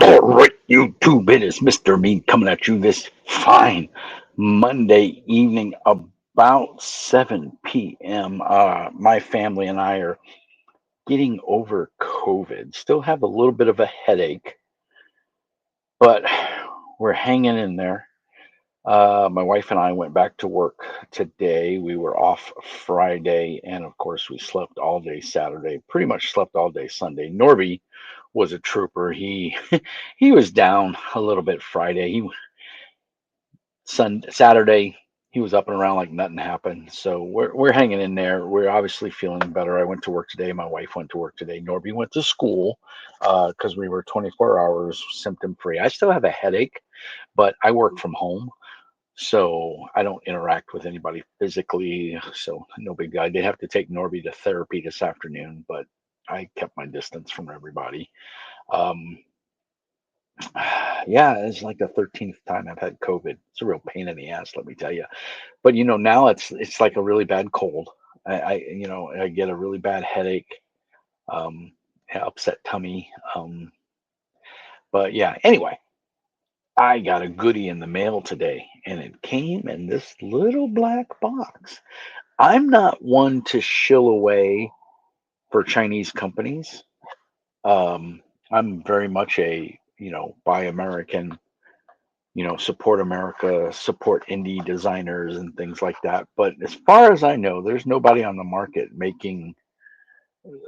All right, YouTube, it is Mr. Mean coming at you this fine Monday evening about 7 p.m. My family and I are getting over COVID. Still have a little bit of a headache, but we're hanging in there. My wife and I went back to work today. We were off Friday, and of course, we slept all day Saturday, pretty much slept all day Sunday. Norby was a trooper. He he was down a little bit Friday. Saturday he was up and around like nothing happened. So we're hanging in there. We're obviously feeling better. I went to work today. My wife went to work today. Norby went to school because we were 24 hours symptom free. I still have a headache, but I work from home. So I don't interact with anybody physically. So no big guy. They have to take Norby to therapy this afternoon, but I kept my distance from everybody. Um, yeah, it's like the 13th time I've had COVID. It's a real pain in the ass, let me tell you. But now it's like a really bad cold. I get a really bad headache, um, upset tummy. But yeah, anyway, I got a goodie in the mail today, and it came in this little black box. I'm not one to shill away for Chinese companies. Um, I'm very much a buy American, support America, support indie designers and things like that. But as far as I know, there's nobody on the market making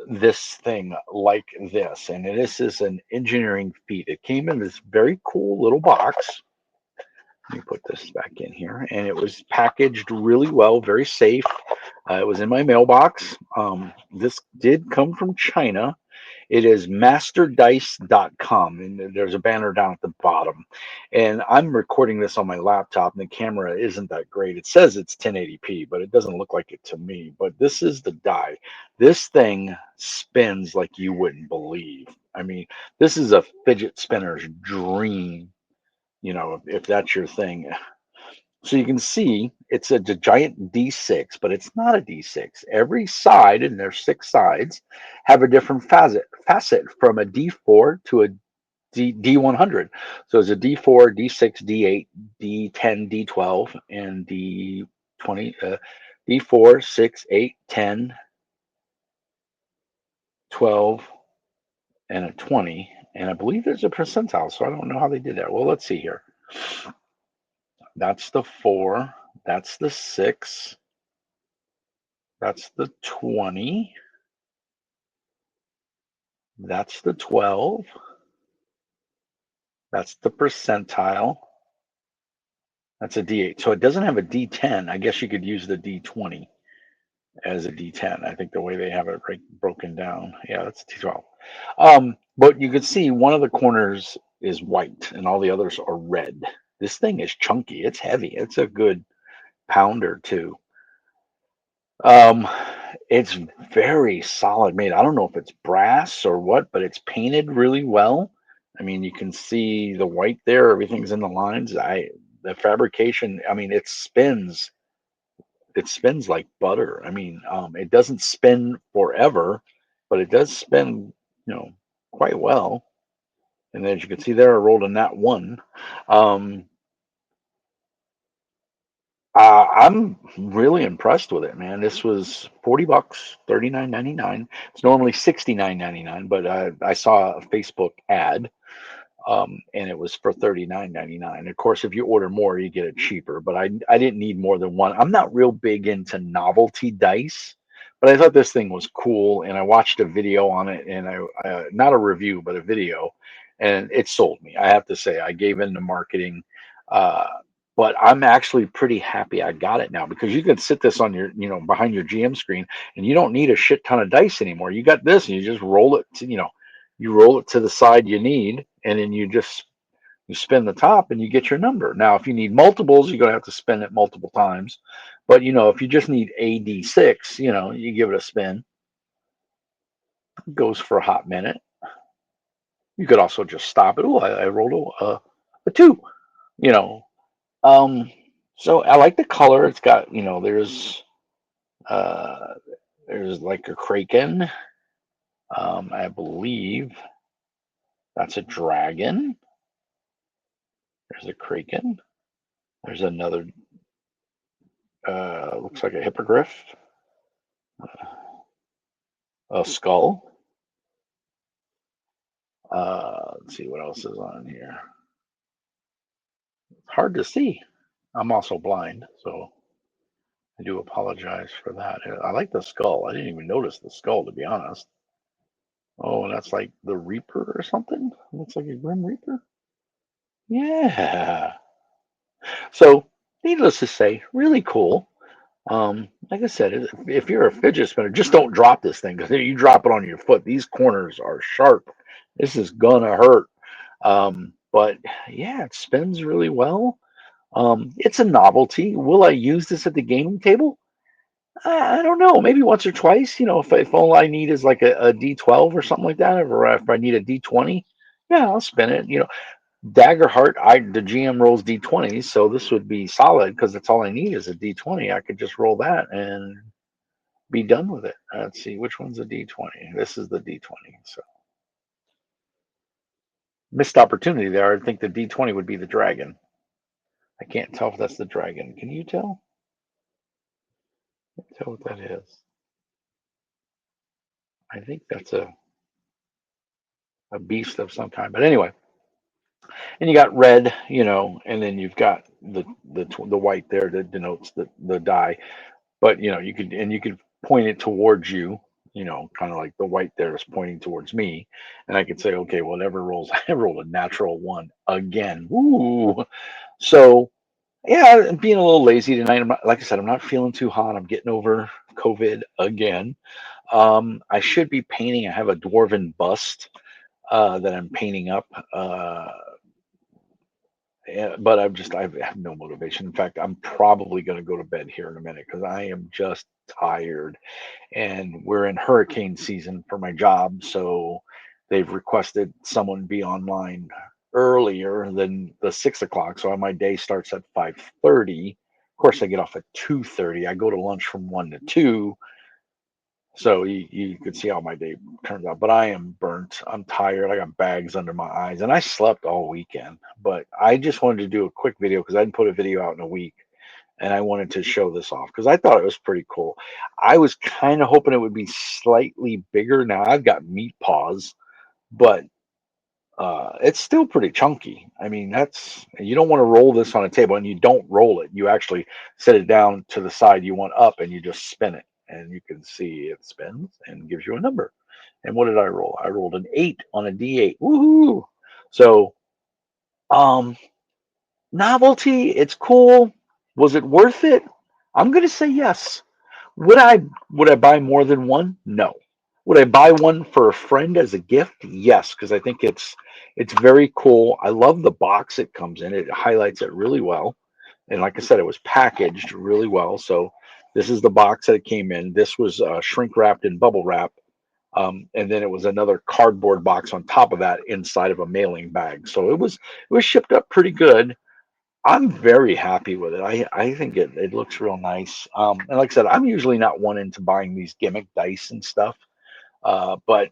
this thing like this. And this is an engineering feat. It came in this very cool little box. Let me put this back in here. And it was packaged really well, very safe. It was in my mailbox. This did come from China. It is masterdice.com, and there's a banner down at the bottom. And I'm recording this on my laptop, and the camera isn't that great. It says it's 1080p, but it doesn't look like it to me. But this is the die. This thing spins like you wouldn't believe. I mean, this is a fidget spinner's dream, if that's your thing. So you can see it's a giant D6, but it's not a D6. Every side, and there's six sides, have a different facet from a D4 to a D100. So it's a D4, D6, D8, D10, D12, and D20, D4, 6, 8, 10, 12, and a 20. And I believe there's a percentile, so I don't know how they did that. Well, let's see here. That's the 4, that's the 6, that's the 20. That's the 12. That's the percentile. That's a D8. So it doesn't have a D10. I guess you could use the D20 as a D10. I think the way they have it broken down. Yeah, that's a D12. But you can see one of the corners is white and all the others are red. This thing is chunky. It's heavy. It's a good pound or two. Um, it's very solid made. I don't know if it's brass or what, but it's painted really well. I mean, you can see the white there. Everything's in the lines. The fabrication. I mean, it spins. It spins like butter. I mean, it doesn't spin forever, but it does spin, quite well. And as you can see there, I rolled a nat one. Um, I'm really impressed with it, man. This was $40, 39.99. It's normally 69.99, but I saw a Facebook ad, and it was for 39.99. Of course, if you order more, you get it cheaper. But I didn't need more than one. I'm not real big into novelty dice, but I thought this thing was cool, and I watched a video on it, and I not a review, but a video, and it sold me. I have to say, I gave in to marketing. Uh, but I'm actually pretty happy I got it now because you can sit this on your, behind your GM screen, and you don't need a shit ton of dice anymore. You got this, and you just roll it to, you roll it to the side you need, and then you spin the top, and you get your number. Now, if you need multiples, you're gonna have to spin it multiple times. But if you just need AD6, you give it a spin. It goes for a hot minute. You could also just stop it. Oh, I rolled a two. You know, Um, so I like the color. It's got, uh, there's like a kraken. I believe That's a dragon. There's a kraken. There's another, looks like a hippogriff, a skull. Let's see what else is on here. Hard to see. I'm also blind, so I do apologize for that. I like the skull. I didn't even notice the skull, to be honest. Oh, and that's like the Reaper or something? Looks like a Grim Reaper. Yeah. So, needless to say, really cool. Like I said, if you're a fidget spinner, just don't drop this thing because you drop it on your foot. These corners are sharp. This is gonna hurt. But yeah, it spins really well. It's a novelty. Will I use this at the gaming table? I don't know. Maybe once or twice. If all I need is like a D12 or something like that, or if I need a D20, yeah, I'll spin it. Dagger Heart, the GM rolls D20s, so this would be solid because that's all I need is a D20. I could just roll that and be done with it. Let's see, which one's a D20? This is the D20. So missed opportunity there. I think the D20 would be the dragon. I can't tell if that's the dragon. Can you tell? Tell what that is. I think that's a beast of some kind. But anyway, and you got red, and then you've got the white there that denotes the die. But you could point it towards you, kind of like the white there is pointing towards me, and I could say, okay, whatever rolls, I rolled a natural one again. Ooh, so yeah, I'm being a little lazy tonight. Like I said, I'm not feeling too hot. I'm getting over COVID again. I should be painting. I have a dwarven bust that I'm painting up. Yeah, but I have no motivation. In fact, I'm probably going to go to bed here in a minute because I am just tired. And we're in hurricane season for my job, so they've requested someone be online earlier than the 6 o'clock. So my day starts at 5:30. Of course, I get off at 2:30. I go to lunch from 1 to 2. So you could see how my day turns out. But I am burnt. I'm tired. I got bags under my eyes, and I slept all weekend. But I just wanted to do a quick video because I didn't put a video out in a week, and I wanted to show this off because I thought it was pretty cool. I was kind of hoping it would be slightly bigger. Now I've got meat paws, but it's still pretty chunky. I mean, you don't want to roll this on a table, and you don't roll it. You actually set it down to the side you want up, and you just spin it, and you can see it spins and gives you a number. And what did I roll? I rolled an 8 on a D8. Woohoo! So, um, novelty. It's cool. Was it worth it? I'm gonna say yes. Would I buy more than one? No. Would I buy one for a friend as a gift? Yes, because I think it's very cool. I love the box it comes in. It highlights it really well. And like I said, it was packaged really well. So this is the box that it came in. This was shrink wrapped in bubble wrap. And then it was another cardboard box on top of that inside of a mailing bag. So it was shipped up pretty good. I'm very happy with it. I think it looks real nice. And like I said, I'm usually not one into buying these gimmick dice and stuff. But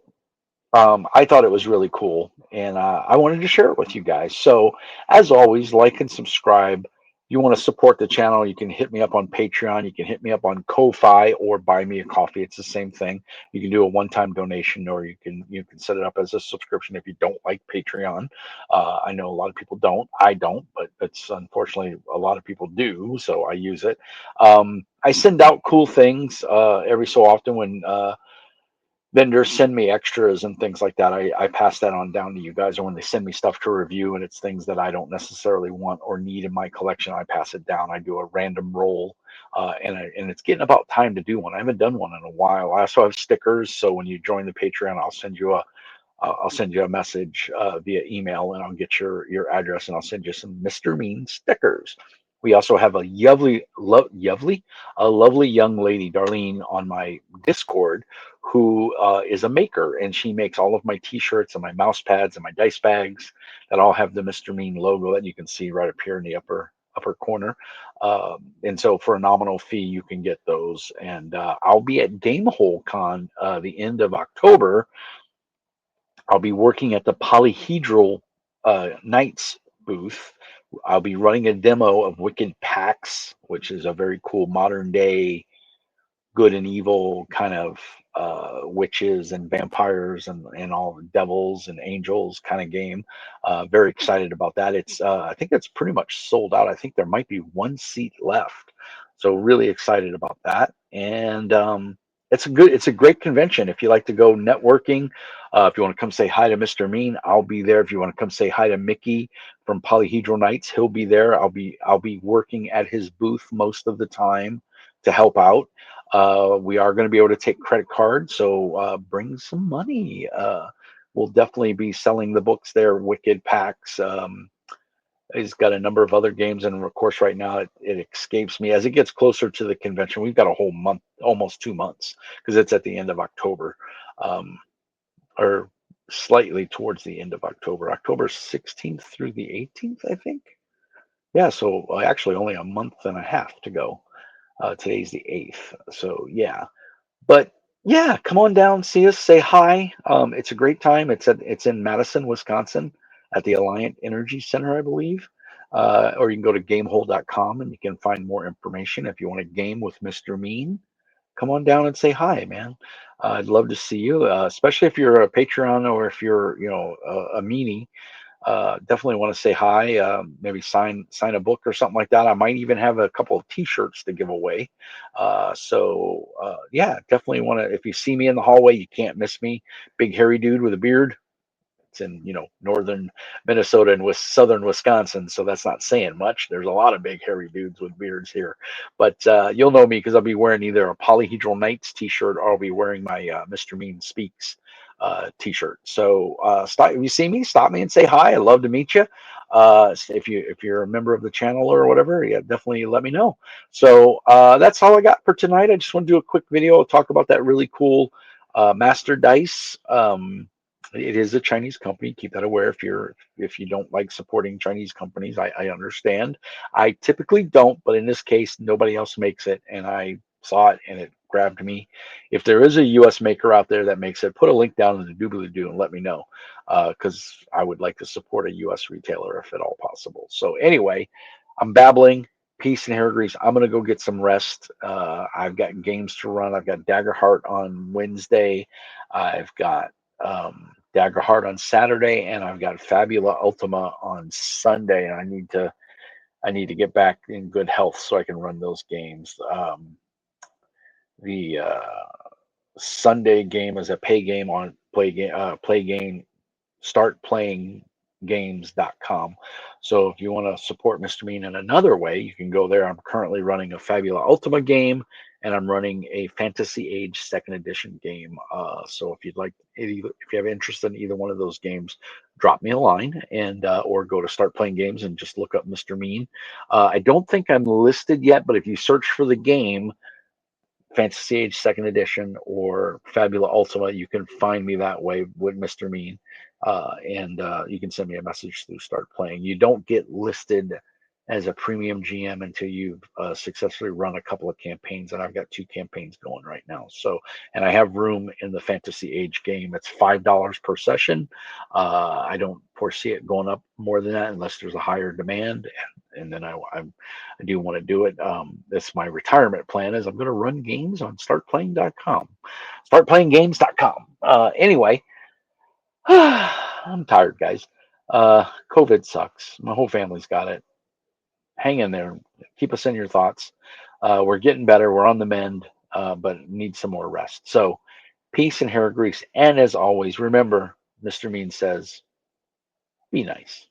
I thought it was really cool, and I wanted to share it with you guys. So, as always, like and subscribe. You want to support the channel, you can hit me up on Patreon. You can hit me up on Ko-Fi or buy me a coffee. It's the same thing. You can do a one-time donation, or you can set it up as a subscription if you don't like Patreon. I know a lot of people don't. I don't, but it's unfortunately a lot of people do, so I use it. I send out cool things every so often when. Vendors send me extras and things like that. I pass that on down to you guys, or when they send me stuff to review and it's things that I don't necessarily want or need in my collection, I pass it down. I do a random roll, and it's getting about time to do one. I haven't done one in a while. I also have stickers, so when you join the Patreon, I'll send you a message via email, and I'll get your address, and I'll send you some Mr. Mean stickers. We also have a lovely young lady, Darlene, on my Discord, who is a maker, and she makes all of my T-shirts and my mouse pads and my dice bags that all have the Mr. Mean logo that you can see right up here in the upper corner. And so for a nominal fee, you can get those. And I'll be at Gamehole Con the end of October. I'll be working at the Polyhedral Knights booth. I'll be running a demo of Wicked Pax, which is a very cool modern day good and evil kind of witches and vampires and all devils and angels kind of game. Very excited about that. It's I think it's pretty much sold out. I think there might be one seat left. So really excited about that. And it's a great convention if you like to go networking. If you want to come say hi to Mr. Mean, I'll be there. If you want to come say hi to Mickey from Polyhedral Knights, he'll be there. I'll be working at his booth most of the time to help out. We are going to be able to take credit cards, so bring some money. We'll definitely be selling the books there. Wicked Packs. He's got a number of other games, and of course, right now it escapes me. As it gets closer to the convention, we've got a whole month, almost 2 months, because it's at the end of October, um, or slightly towards the end of October, October 16th through the 18th, I think. Yeah, so actually only a month and a half to go. Today's the 8th, so yeah. But yeah, come on down, see us, say hi. It's a great time. It's in Madison, Wisconsin, at the Alliant Energy Center, I believe. Or you can go to gamehole.com and you can find more information. If you want to game with Mr. Mean, come on down and say hi, man. I'd love to see you, especially if you're a Patreon or if you're, a meanie. Definitely want to say hi. Maybe sign a book or something like that. I might even have a couple of T-shirts to give away. Yeah, definitely want to. If you see me in the hallway, you can't miss me. Big hairy dude with a beard. It's in northern Minnesota and with southern Wisconsin, so that's not saying much. There's a lot of big hairy dudes with beards here, but you'll know me because I'll be wearing either a Polyhedral Knights T-shirt or I'll be wearing my Mr. Mean Speaks T-shirt. So stop if you see me, stop me and say hi. I'd love to meet you. If you're a member of the channel or whatever, yeah, definitely let me know. So that's all I got for tonight. I just want to do a quick video, talk about that really cool Master Dice. It is a Chinese company. Keep that aware. If you don't like supporting Chinese companies, I understand. I typically don't, but in this case, nobody else makes it, and I saw it and it grabbed me. If there is a U.S. maker out there that makes it, put a link down in the doobly doo and let me know, because I would like to support a U.S. retailer if at all possible. So anyway, I'm babbling. Peace and hair grease. I'm gonna go get some rest. I've got games to run. I've got Daggerheart on Wednesday. I've got Daggerheart on Saturday, and I've got Fabula Ultima on Sunday. And I need to get back in good health so I can run those games. The Sunday game is a pay game on play game startplayinggames.com. So if you want to support Mr. Mean in another way, you can go there. I'm currently running a Fabula Ultima game, and I'm running a Fantasy Age Second Edition game. So if if you have interest in either one of those games, drop me a line and or go to Start Playing Games and just look up Mr. Mean. I don't think I'm listed yet, but if you search for the game, Fantasy Age Second Edition or Fabula Ultima, you can find me that way with Mr. Mean, and you can send me a message through Start Playing. You don't get listed as a premium GM until you've successfully run a couple of campaigns, and I've got 2 campaigns going right now. So, and I have room in the Fantasy Age game. It's $5 per session. I don't foresee it going up more than that unless there's a higher demand, and then I do want to do it. That's my retirement plan is I'm going to run games on startplaying.com, startplayinggames.com. Anyway, I'm tired, guys. COVID sucks. My whole family's got it. Hang in there. Keep us in your thoughts. We're getting better. We're on the mend, but need some more rest. So peace and hair grease. And as always, remember, Mr. Mean says, be nice.